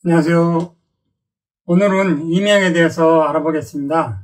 안녕하세요. 오늘은 이명에 대해서 알아보겠습니다.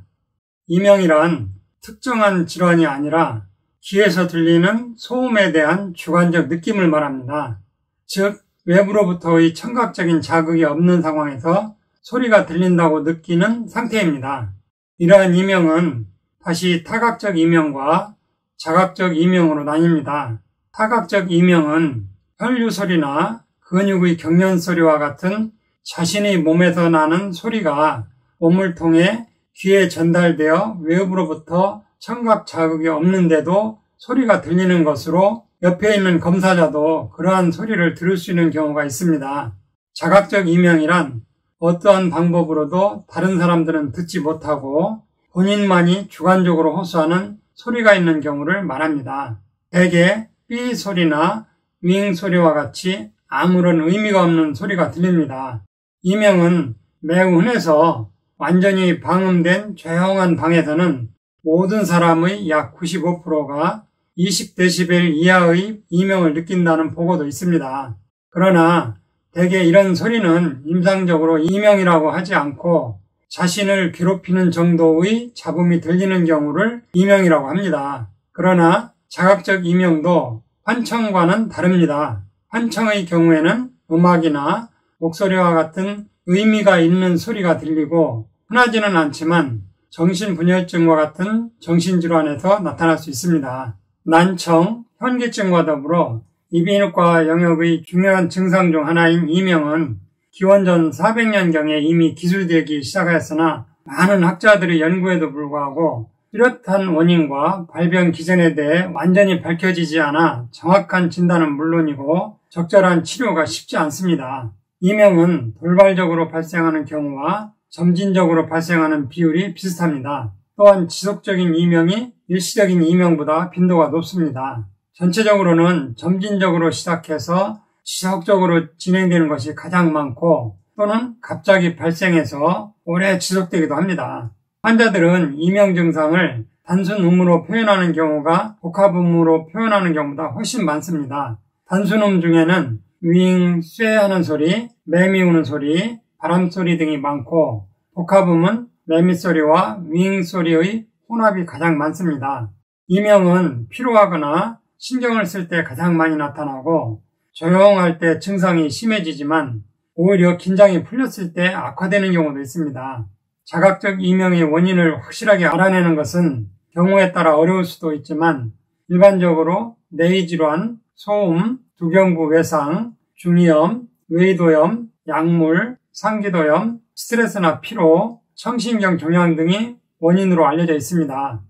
이명이란 특정한 질환이 아니라 귀에서 들리는 소음에 대한 주관적 느낌을 말합니다. 즉, 외부로부터의 청각적인 자극이 없는 상황에서 소리가 들린다고 느끼는 상태입니다. 이러한 이명은 다시 타각적 이명과 자각적 이명으로 나뉩니다. 타각적 이명은 혈류 소리나 근육의 경련 소리와 같은 자신의 몸에서 나는 소리가 몸을 통해 귀에 전달되어 외부로부터 청각 자극이 없는데도 소리가 들리는 것으로 옆에 있는 검사자도 그러한 소리를 들을 수 있는 경우가 있습니다. 자각적 이명이란 어떠한 방법으로도 다른 사람들은 듣지 못하고 본인만이 주관적으로 호소하는 소리가 있는 경우를 말합니다. 대개 삐 소리나 윙 소리와 같이 아무런 의미가 없는 소리가 들립니다. 이명은 매우 흔해서 완전히 방음된 조용한 방에서는 모든 사람의 약 95%가 20dB 이하의 이명을 느낀다는 보고도 있습니다. 그러나 대개 이런 소리는 임상적으로 이명이라고 하지 않고 자신을 괴롭히는 정도의 잡음이 들리는 경우를 이명이라고 합니다. 그러나 자각적 이명도 환청과는 다릅니다. 환청의 경우에는 음악이나 목소리와 같은 의미가 있는 소리가 들리고 흔하지는 않지만 정신분열증과 같은 정신질환에서 나타날 수 있습니다. 난청, 현기증과 더불어 이비인후과 영역의 중요한 증상 중 하나인 이명은 기원전 400년경에 이미 기술되기 시작하였으나 많은 학자들의 연구에도 불구하고 뚜렷한 원인과 발병 기전에 대해 완전히 밝혀지지 않아 정확한 진단은 물론이고 적절한 치료가 쉽지 않습니다. 이명은 돌발적으로 발생하는 경우와 점진적으로 발생하는 비율이 비슷합니다. 또한 지속적인 이명이 일시적인 이명보다 빈도가 높습니다. 전체적으로는 점진적으로 시작해서 지속적으로 진행되는 것이 가장 많고 또는 갑자기 발생해서 오래 지속되기도 합니다. 환자들은 이명 증상을 단순 음으로 표현하는 경우가 복합음으로 표현하는 경우보다 훨씬 많습니다. 단순음 중에는 윙, 쇠하는 소리, 매미 우는 소리, 바람소리 등이 많고 복합음은 매미 소리와 윙 소리의 혼합이 가장 많습니다. 이명은 피로하거나 신경을 쓸 때 가장 많이 나타나고 조용할 때 증상이 심해지지만 오히려 긴장이 풀렸을 때 악화되는 경우도 있습니다. 자각적 이명의 원인을 확실하게 알아내는 것은 경우에 따라 어려울 수도 있지만 일반적으로 뇌질환, 소음, 두경부 외상, 중이염, 외이도염, 약물, 상기도염, 스트레스나 피로, 청신경 종양 등이 원인으로 알려져 있습니다.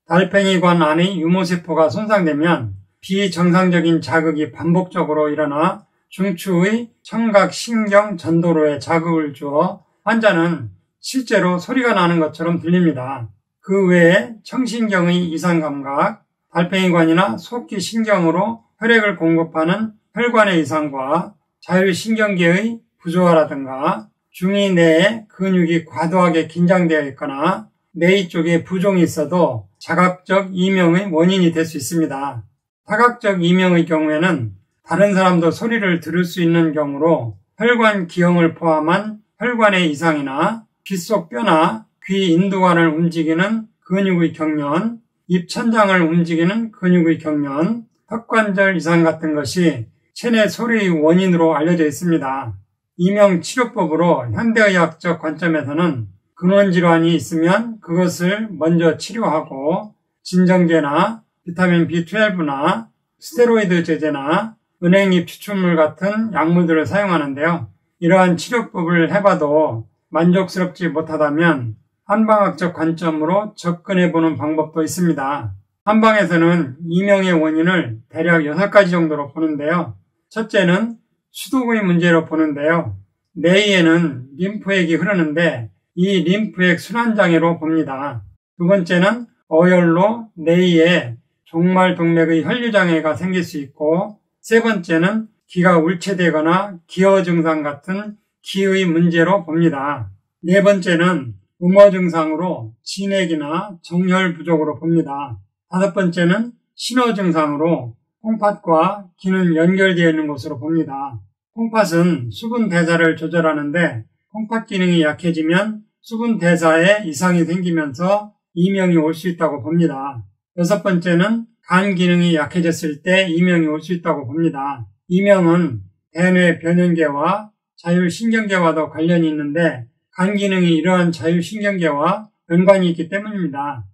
달팽이관 안의 유모세포가 손상되면 비정상적인 자극이 반복적으로 일어나 중추의 청각신경 전도로에 자극을 주어 환자는 실제로 소리가 나는 것처럼 들립니다. 그 외에 청신경의 이상감각, 달팽이관이나 속기 신경으로 혈액을 공급하는 혈관의 이상과 자율신경계의 부조화라든가 중이 내에 근육이 과도하게 긴장되어 있거나 뇌 쪽에 부종이 있어도 자각적 이명의 원인이 될 수 있습니다. 타각적 이명의 경우에는 다른 사람도 소리를 들을 수 있는 경우로 혈관 기형을 포함한 혈관의 이상이나 귀 속 뼈나 귀 인두관을 움직이는 근육의 경련, 입 천장을 움직이는 근육의 경련, 턱관절 이상 같은 것이 체내 소리의 원인으로 알려져 있습니다. 이명 치료법으로 현대의학적 관점에서는 근원질환이 있으면 그것을 먼저 치료하고 진정제나 비타민 B12나 스테로이드 제제나 은행잎 추출물 같은 약물들을 사용하는데요. 이러한 치료법을 해봐도 만족스럽지 못하다면 한방학적 관점으로 접근해보는 방법도 있습니다. 한방에서는 이명의 원인을 대략 6가지 정도로 보는데요. 첫째는 수독의 문제로 보는데요. 뇌에는 림프액이 흐르는데 이 림프액 순환장애로 봅니다. 두 번째는 어혈로 뇌에 종말동맥의 혈류장애가 생길 수 있고 세 번째는 기가 울체되거나 기어 증상 같은 기의 문제로 봅니다. 네 번째는 음어 증상으로 진액이나 정혈 부족으로 봅니다. 다섯 번째는 신호 증상으로 콩팥과 기는 연결되어 있는 것으로 봅니다. 콩팥은 수분 대사를 조절하는데 콩팥 기능이 약해지면 수분 대사에 이상이 생기면서 이명이 올 수 있다고 봅니다. 6번째는 간 기능이 약해졌을 때 이명이 올 수 있다고 봅니다. 이명은 대뇌 변연계와 자율신경계와도 관련이 있는데 간 기능이 이러한 자율신경계와 연관이 있기 때문입니다.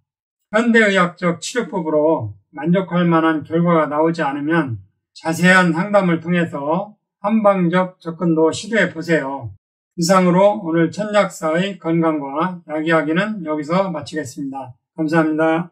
현대의학적 치료법으로 만족할 만한 결과가 나오지 않으면 자세한 상담을 통해서 한방적 접근도 시도해 보세요. 이상으로 오늘 천약사의 건강과 약 이야기는 여기서 마치겠습니다. 감사합니다.